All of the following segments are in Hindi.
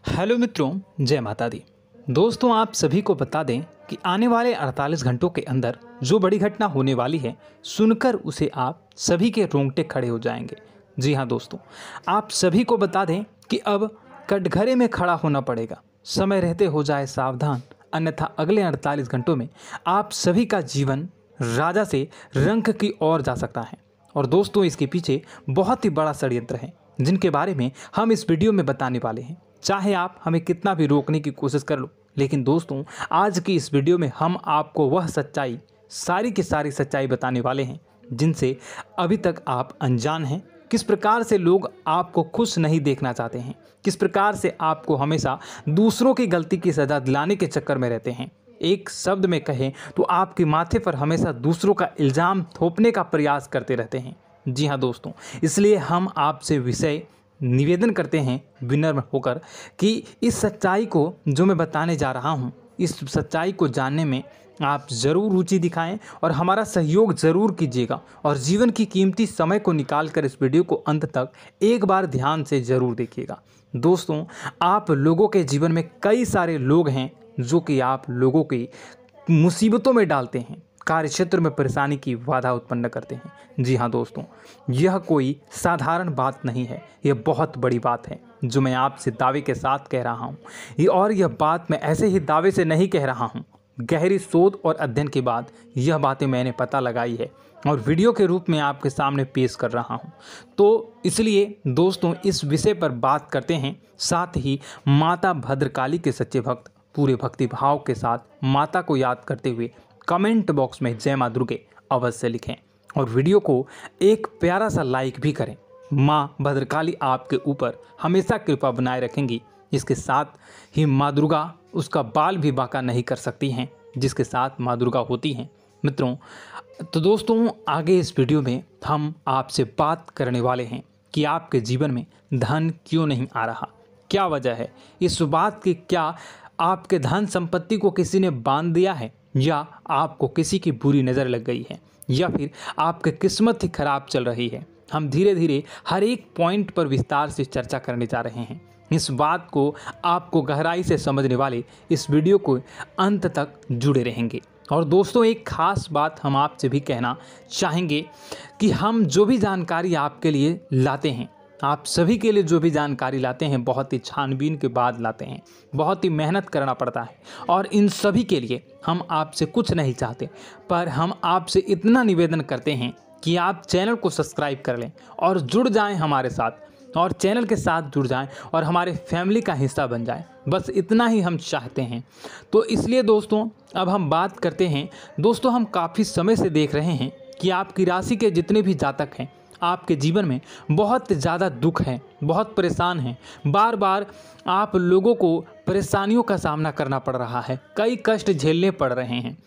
हेलो मित्रों, जय माता दी। दोस्तों, आप सभी को बता दें कि आने वाले 48 घंटों के अंदर जो बड़ी घटना होने वाली है, सुनकर उसे आप सभी के रोंगटे खड़े हो जाएंगे। जी हाँ दोस्तों, आप सभी को बता दें कि अब कटघरे में खड़ा होना पड़ेगा। समय रहते हो जाए सावधान, अन्यथा अगले 48 घंटों में आप सभी का जीवन राजा से रंक की ओर जा सकता है। और दोस्तों, इसके पीछे बहुत ही बड़ा षड्यंत्र है, जिनके बारे में हम इस वीडियो में बताने वाले हैं। चाहे आप हमें कितना भी रोकने की कोशिश कर लो, लेकिन दोस्तों, आज की इस वीडियो में हम आपको वह सच्चाई, सारी की सारी सच्चाई बताने वाले हैं जिनसे अभी तक आप अनजान हैं। किस प्रकार से लोग आपको खुश नहीं देखना चाहते हैं, किस प्रकार से आपको हमेशा दूसरों की गलती की सज़ा दिलाने के चक्कर में रहते हैं। एक शब्द में कहें तो आपके माथे पर हमेशा दूसरों का इल्ज़ाम थोपने का प्रयास करते रहते हैं। जी हाँ दोस्तों, इसलिए हम आपसे विषय निवेदन करते हैं विनम्र होकर कि इस सच्चाई को जो मैं बताने जा रहा हूँ, इस सच्चाई को जानने में आप ज़रूर रुचि दिखाएं और हमारा सहयोग ज़रूर कीजिएगा। और जीवन की कीमती समय को निकाल कर इस वीडियो को अंत तक एक बार ध्यान से ज़रूर देखिएगा। दोस्तों, आप लोगों के जीवन में कई सारे लोग हैं जो कि आप लोगों की मुसीबतों में डालते हैं, कार्य क्षेत्र में परेशानी की बाधा उत्पन्न करते हैं। जी हाँ दोस्तों, यह कोई साधारण बात नहीं है, यह बहुत बड़ी बात है जो मैं आपसे दावे के साथ कह रहा हूँ। यह बात मैं ऐसे ही दावे से नहीं कह रहा हूँ। गहरी शोध और अध्ययन के बाद यह बातें मैंने पता लगाई है और वीडियो के रूप में आपके सामने पेश कर रहा हूँ। तो इसलिए दोस्तों, इस विषय पर बात करते हैं। साथ ही माता भद्रकाली के सच्चे भक्त पूरे भक्ति भाव के साथ माता को याद करते हुए कमेंट बॉक्स में जय मां दुर्गे अवश्य लिखें और वीडियो को एक प्यारा सा लाइक भी करें। मां भद्रकाली आपके ऊपर हमेशा कृपा बनाए रखेंगी। इसके साथ ही मां दुर्गा उसका बाल भी बांका नहीं कर सकती हैं, जिसके साथ मां दुर्गा होती हैं। मित्रों, तो दोस्तों, आगे इस वीडियो में हम आपसे बात करने वाले हैं कि आपके जीवन में धन क्यों नहीं आ रहा, क्या वजह है इस बात की। क्या आपके धन संपत्ति को किसी ने बांध दिया है, या आपको किसी की बुरी नज़र लग गई है, या फिर आपकी किस्मत ही खराब चल रही है। हम धीरे धीरे हर एक पॉइंट पर विस्तार से चर्चा करने जा रहे हैं। इस बात को आपको गहराई से समझने वाले इस वीडियो को अंत तक जुड़े रहेंगे। और दोस्तों, एक खास बात हम आपसे भी कहना चाहेंगे कि हम जो भी जानकारी आपके लिए लाते हैं, आप सभी के लिए जो भी जानकारी लाते हैं, बहुत ही छानबीन के बाद लाते हैं, बहुत ही मेहनत करना पड़ता है। और इन सभी के लिए हम आपसे कुछ नहीं चाहते, पर हम आपसे इतना निवेदन करते हैं कि आप चैनल को सब्सक्राइब कर लें और जुड़ जाएं हमारे साथ, और चैनल के साथ जुड़ जाएं और हमारे फैमिली का हिस्सा बन जाएं। बस इतना ही हम चाहते हैं। तो इसलिए दोस्तों, अब हम बात करते हैं। दोस्तों, हम काफ़ी समय से देख रहे हैं कि आपकी राशि के जितने भी जातक हैं, आपके जीवन में बहुत ज़्यादा दुख है, बहुत परेशान हैं। बार बार आप लोगों को परेशानियों का सामना करना पड़ रहा है, कई कष्ट झेलने पड़ रहे हैं।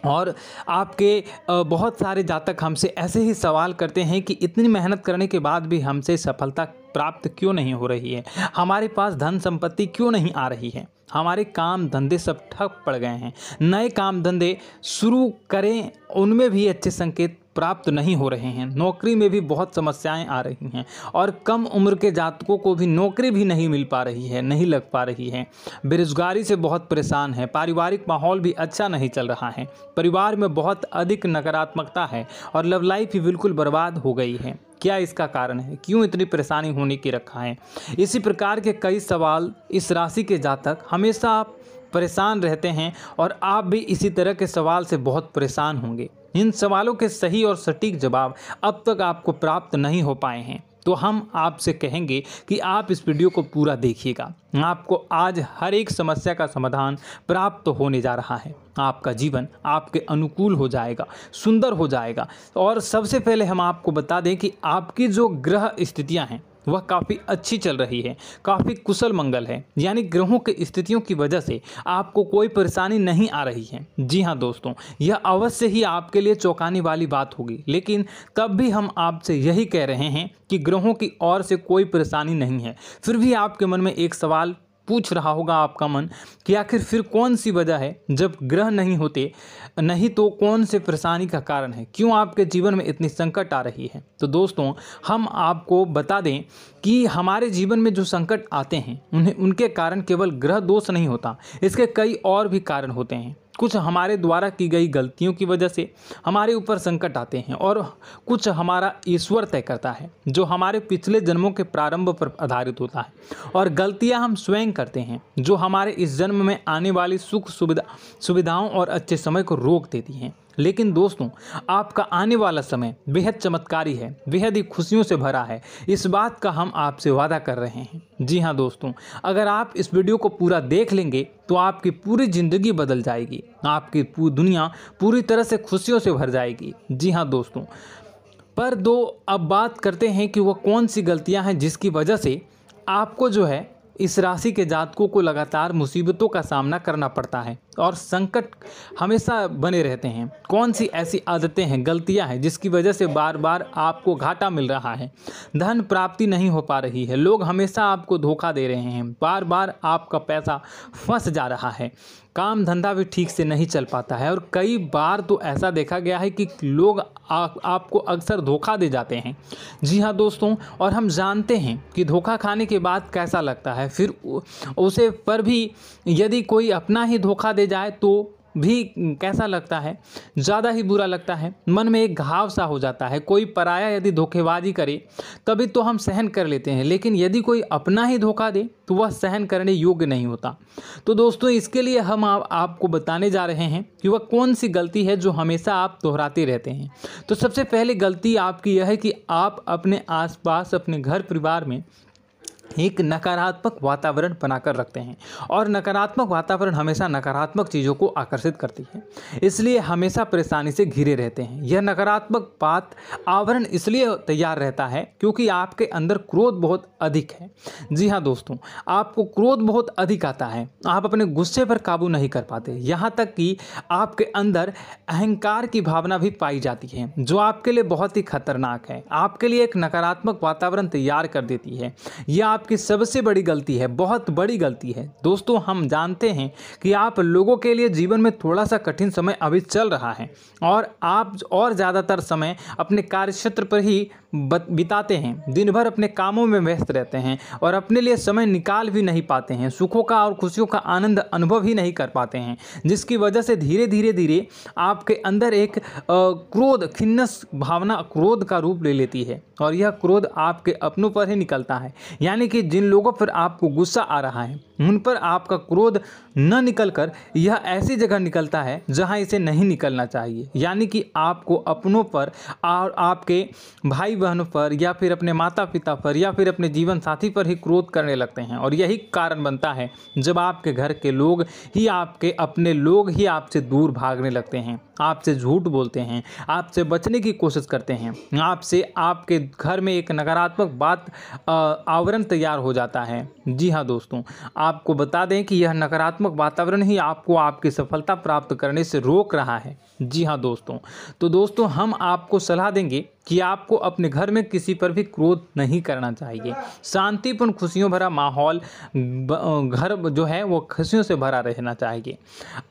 और आपके बहुत सारे जातक हमसे ऐसे ही सवाल करते हैं कि इतनी मेहनत करने के बाद भी हमसे सफलता प्राप्त क्यों नहीं हो रही है, हमारे पास धन संपत्ति क्यों नहीं आ रही है, हमारे काम धंधे सब ठप पड़ गए हैं, नए काम धंधे शुरू करें उनमें भी अच्छे संकेत प्राप्त नहीं हो रहे हैं, नौकरी में भी बहुत समस्याएं आ रही हैं, और कम उम्र के जातकों को भी नौकरी भी नहीं मिल पा रही है, नहीं लग पा रही है, बेरोजगारी से बहुत परेशान है, पारिवारिक माहौल भी अच्छा नहीं चल रहा है, परिवार में बहुत अधिक नकारात्मकता है, और लव लाइफ भी बिल्कुल बर्बाद हो गई है। क्या इसका कारण है, क्यों इतनी परेशानी होने की रखा है? इसी प्रकार के कई सवाल इस राशि के जातक हमेशा आप परेशान रहते हैं, और आप भी इसी तरह के सवाल से बहुत परेशान होंगे। इन सवालों के सही और सटीक जवाब अब तक आपको प्राप्त नहीं हो पाए हैं, तो हम आपसे कहेंगे कि आप इस वीडियो को पूरा देखिएगा। आपको आज हर एक समस्या का समाधान प्राप्त होने जा रहा है। आपका जीवन आपके अनुकूल हो जाएगा, सुंदर हो जाएगा। और सबसे पहले हम आपको बता दें कि आपकी जो ग्रह स्थितियां हैं वह काफ़ी अच्छी चल रही है, काफ़ी कुशल मंगल है, यानी ग्रहों की स्थितियों की वजह से आपको कोई परेशानी नहीं आ रही है। जी हाँ दोस्तों, यह अवश्य ही आपके लिए चौंकाने वाली बात होगी, लेकिन तब भी हम आपसे यही कह रहे हैं कि ग्रहों की ओर से कोई परेशानी नहीं है। फिर भी आपके मन में एक सवाल पूछ रहा होगा आपका मन कि आखिर फिर कौन सी वजह है, जब ग्रह नहीं होते नहीं तो कौन से परेशानी का कारण है, क्यों आपके जीवन में इतनी संकट आ रही है। तो दोस्तों हम आपको बता दें कि हमारे जीवन में जो संकट आते हैं उनके कारण केवल ग्रह दोष नहीं होता, इसके कई और भी कारण होते हैं। कुछ हमारे द्वारा की गई गलतियों की वजह से हमारे ऊपर संकट आते हैं और कुछ हमारा ईश्वर तय करता है, जो हमारे पिछले जन्मों के प्रारंभ पर आधारित होता है। और गलतियां हम स्वयं करते हैं, जो हमारे इस जन्म में आने वाली सुख सुविधाओं और अच्छे समय को रोक देती हैं। लेकिन दोस्तों आपका आने वाला समय बेहद चमत्कारी है, बेहद ही खुशियों से भरा है, इस बात का हम आपसे वादा कर रहे हैं। जी हाँ दोस्तों, अगर आप इस वीडियो को पूरा देख लेंगे तो आपकी पूरी ज़िंदगी बदल जाएगी, आपकी पूरी दुनिया पूरी तरह से खुशियों से भर जाएगी। जी हाँ दोस्तों, पर अब बात करते हैं कि वह कौन सी गलतियाँ हैं जिसकी वजह से आपको जो है इस राशि के जातकों को लगातार मुसीबतों का सामना करना पड़ता है और संकट हमेशा बने रहते हैं। कौन सी ऐसी आदतें हैं, गलतियां हैं जिसकी वजह से बार बार आपको घाटा मिल रहा है, धन प्राप्ति नहीं हो पा रही है, लोग हमेशा आपको धोखा दे रहे हैं, बार बार आपका पैसा फंस जा रहा है, काम धंधा भी ठीक से नहीं चल पाता है और कई बार तो ऐसा देखा गया है कि लोग आपको अक्सर धोखा दे जाते हैं। जी हाँ दोस्तों, और हम जानते हैं कि धोखा खाने के बाद कैसा लगता है, फिर उसे पर भी यदि कोई अपना ही धोखा दे जाए तो भी कैसा लगता है, ज़्यादा ही बुरा लगता है, मन में एक घाव सा हो जाता है। कोई पराया यदि धोखेबाजी करे तभी तो हम सहन कर लेते हैं, लेकिन यदि कोई अपना ही धोखा दे तो वह सहन करने योग्य नहीं होता। तो दोस्तों इसके लिए हम आपको बताने जा रहे हैं कि वह कौन सी गलती है जो हमेशा आप दोहराते रहते हैं। तो सबसे पहले गलती आपकी यह है कि आप अपने आसपास, अपने घर परिवार में एक नकारात्मक वातावरण बनाकर रखते हैं और नकारात्मक वातावरण हमेशा नकारात्मक चीज़ों को आकर्षित करती है, इसलिए हमेशा परेशानी से घिरे रहते हैं। यह नकारात्मक आवरण इसलिए तैयार रहता है क्योंकि आपके अंदर क्रोध बहुत अधिक है। जी हाँ दोस्तों, आपको क्रोध बहुत अधिक आता है, आप अपने गुस्से पर काबू नहीं कर पाते, यहाँ तक कि आपके अंदर अहंकार की भावना भी पाई जाती है, जो आपके लिए बहुत ही खतरनाक है, आपके लिए एक नकारात्मक वातावरण तैयार कर देती है। यह आपकी सबसे बड़ी गलती है, बहुत बड़ी गलती है। दोस्तों हम जानते हैं कि आप लोगों के लिए जीवन में थोड़ा सा कठिन समय अभी चल रहा है और आप और ज़्यादातर समय अपने कार्यक्षेत्र पर ही बिताते हैं, दिन भर अपने कामों में व्यस्त रहते हैं और अपने लिए समय निकाल भी नहीं पाते हैं, सुखों का और खुशियों का आनंद अनुभव ही नहीं कर पाते हैं, जिसकी वजह से धीरे धीरे आपके अंदर एक क्रोध, खिन्नस भावना क्रोध का रूप ले लेती है और यह क्रोध आपके अपनों पर ही निकलता है। यानी कि जिन लोगों पर आपको गुस्सा आ रहा है उन पर आपका क्रोध न निकलकर यह ऐसी जगह निकलता है जहां इसे नहीं निकलना चाहिए, यानी कि आपको अपनों पर और आपके भाई बहनों पर या फिर अपने माता पिता पर या फिर अपने जीवन साथी पर ही क्रोध करने लगते हैं। और यही कारण बनता है जब आपके घर के लोग ही, आपके अपने लोग ही आपसे दूर भागने लगते हैं, आपसे झूठ बोलते हैं, आपसे बचने की कोशिश करते हैं, आपके घर में एक नकारात्मक आवरण तैयार हो जाता है। जी हाँ दोस्तों, आपको बता दें कि यह नकारात्मक वातावरण ही आपको आपकी सफलता प्राप्त करने से रोक रहा है। जी हाँ दोस्तों, तो दोस्तों हम आपको सलाह देंगे कि आपको अपने घर में किसी पर भी क्रोध नहीं करना चाहिए। शांतिपूर्ण खुशियों भरा माहौल, घर जो है वो खुशियों से भरा रहना चाहिए।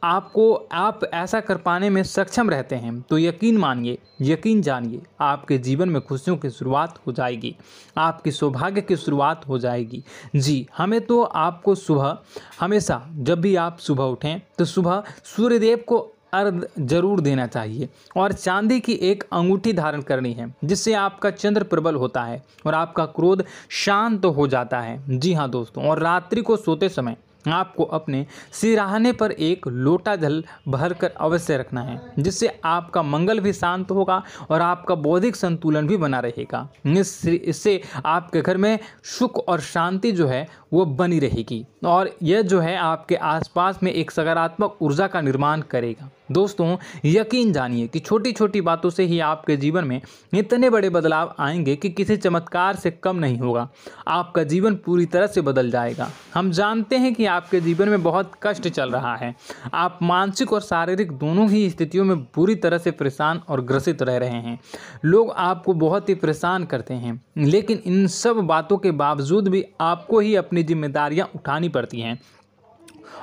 आप ऐसा कर पाने में सक्षम रहते हैं तो यकीन मानिए, यकीन जानिए, आपके जीवन में खुशियों की शुरुआत हो जाएगी, आपकी सौभाग्य की शुरुआत हो जाएगी। जी, हमें तो आपको सुबह, हमेशा जब भी आप सुबह उठें तो सुबह सूर्यदेव को अर्घ जरूर देना चाहिए और चांदी की एक अंगूठी धारण करनी है, जिससे आपका चंद्र प्रबल होता है और आपका क्रोध शांत हो जाता है। जी हाँ दोस्तों, और रात्रि को सोते समय आपको अपने सिरहाने पर एक लोटा जल भरकर अवश्य रखना है, जिससे आपका मंगल भी शांत होगा और आपका बौद्धिक संतुलन भी बना रहेगा। इससे आपके घर में सुख और शांति जो है वो बनी रहेगी और यह जो है आपके आसपास में एक सकारात्मक ऊर्जा का निर्माण करेगा। दोस्तों यकीन जानिए कि छोटी छोटी बातों से ही आपके जीवन में इतने बड़े बदलाव आएंगे कि किसी चमत्कार से कम नहीं होगा। आपका जीवन पूरी तरह से बदल जाएगा। हम जानते हैं कि आपके जीवन में बहुत कष्ट चल रहा है। आप मानसिक और शारीरिक दोनों ही स्थितियों में बुरी तरह से परेशान और ग्रसित रह रहे हैं। लोग आपको बहुत ही परेशान करते हैं, लेकिन इन सब बातों के बावजूद भी आपको ही अपनी जिम्मेदारियां उठानी पड़ती हैं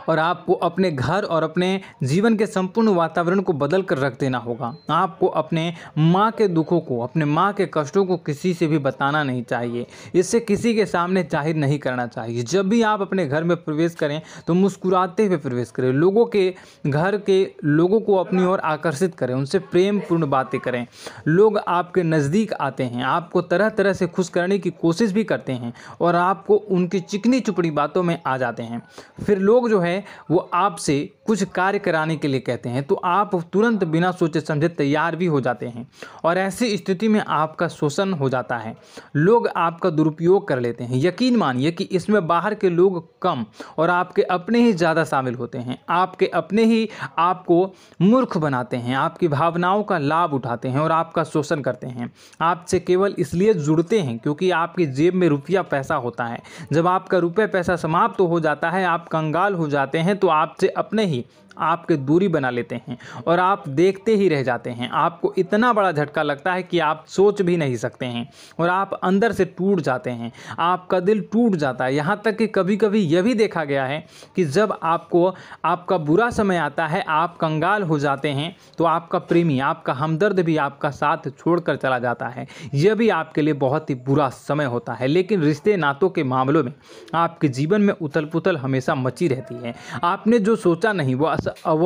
और आपको अपने घर और अपने जीवन के संपूर्ण वातावरण को बदल कर रख देना होगा। आपको अपने माँ के दुखों को, अपने माँ के कष्टों को किसी से भी बताना नहीं चाहिए। इससे किसी के सामने जाहिर नहीं करना चाहिए। जब भी आप अपने घर में प्रवेश करें तो मुस्कुराते हुए प्रवेश करें। लोगों के घर के लोगों को अपनी ओर आकर्षित करें, उनसे प्रेमपूर्ण बातें करें। लोग आपके नज़दीक आते हैं, आपको तरह तरह से खुश करने की कोशिश भी करते हैं और आपको उनकी चिकनी चुपड़ी बातों में आ जाते हैं। फिर लोग जो है वो आपसे कुछ कार्य कराने के लिए कहते हैं तो आप तुरंत बिना सोचे समझे तैयार भी हो जाते हैं और ऐसी स्थिति में आपका शोषण हो जाता है। लोग आपका दुरुपयोग कर लेते हैं। यकीन मानिए कि इसमें बाहर के लोग कम और आपके अपने ही ज़्यादा शामिल होते हैं। आपके अपने ही आपको मूर्ख बनाते हैं, आपकी भावनाओं का लाभ उठाते हैं और आपका शोषण करते हैं। आपसे केवल इसलिए जुड़ते हैं क्योंकि आपकी जेब में रुपया पैसा होता है। जब आपका रुपया पैसा समाप्त हो जाता है, आप कंगाल हो जाते हैं तो आपसे अपने ही आपके दूरी बना लेते हैं और आप देखते ही रह जाते हैं। आपको इतना बड़ा झटका लगता है कि आप सोच भी नहीं सकते हैं और आप अंदर से टूट जाते हैं। आपका दिल टूट जाता है। यहाँ तक कि कभी कभी यह भी देखा गया है कि जब आपको आपका बुरा समय आता है, आप कंगाल हो जाते हैं तो आपका प्रेमी, आपका हमदर्द भी आपका साथ छोड़कर चला जाता है। यह भी आपके लिए बहुत ही बुरा समय होता है। लेकिन रिश्ते नातों के मामलों में आपके जीवन में उथल पुथल हमेशा मची रहती है। आपने जो सोचा नहीं वो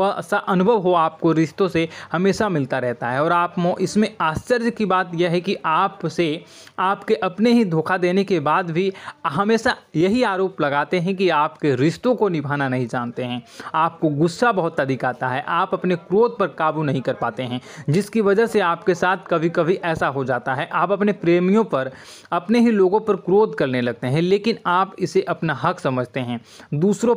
ऐसा अनुभव हो आपको रिश्तों से हमेशा मिलता रहता है। और आप इसमें आश्चर्य की बात यह है कि आपसे आपके अपने ही धोखा देने के बाद भी हमेशा यही आरोप लगाते हैं कि आपके रिश्तों को निभाना नहीं जानते हैं। आपको गुस्सा बहुत अधिक आता है, आप अपने क्रोध पर काबू नहीं कर पाते हैं, जिसकी वजह से आपके साथ कभी कभी ऐसा हो जाता है आप अपने प्रेमियों पर, अपने ही लोगों पर क्रोध करने लगते हैं। लेकिन आप इसे अपना हक समझते हैं, दूसरों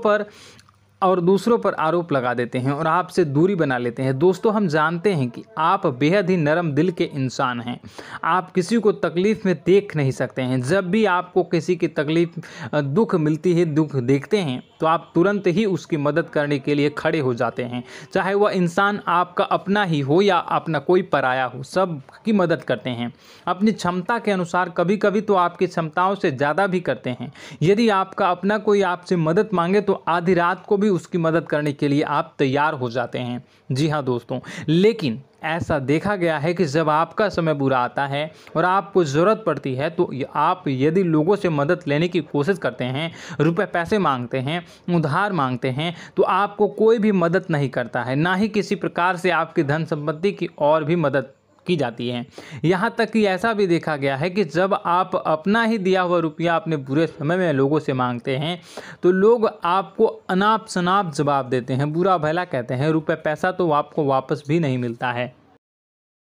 पर आरोप लगा देते हैं और आपसे दूरी बना लेते हैं। दोस्तों हम जानते हैं कि आप बेहद ही नरम दिल के इंसान हैं। आप किसी को तकलीफ़ में देख नहीं सकते हैं। जब भी आपको किसी की तकलीफ़, दुख मिलती है, दुख देखते हैं तो आप तुरंत ही उसकी मदद करने के लिए खड़े हो जाते हैं। चाहे वह इंसान आपका अपना ही हो या अपना कोई पराया हो, सब की मदद करते हैं अपनी क्षमता के अनुसार। कभी कभी तो आपकी क्षमताओं से ज़्यादा भी करते हैं। यदि आपका अपना कोई आपसे मदद मांगे तो आधी रात को भी उसकी मदद करने के लिए आप तैयार हो जाते हैं। जी हाँ दोस्तों, लेकिन ऐसा देखा गया है कि जब आपका समय बुरा आता है और आपको ज़रूरत पड़ती है तो आप यदि लोगों से मदद लेने की कोशिश करते हैं, रुपए पैसे मांगते हैं, उधार मांगते हैं, तो आपको कोई भी मदद नहीं करता है। ना ही किसी प्रकार से आपकी धन संपत्ति की और भी मदद की जाती है। यहाँ तक कि ऐसा भी देखा गया है कि जब आप अपना ही दिया हुआ रुपया अपने बुरे समय में लोगों से मांगते हैं तो लोग आपको अनाप शनाप जवाब देते हैं, बुरा भला कहते हैं। रुपये पैसा तो आपको वापस भी नहीं मिलता है।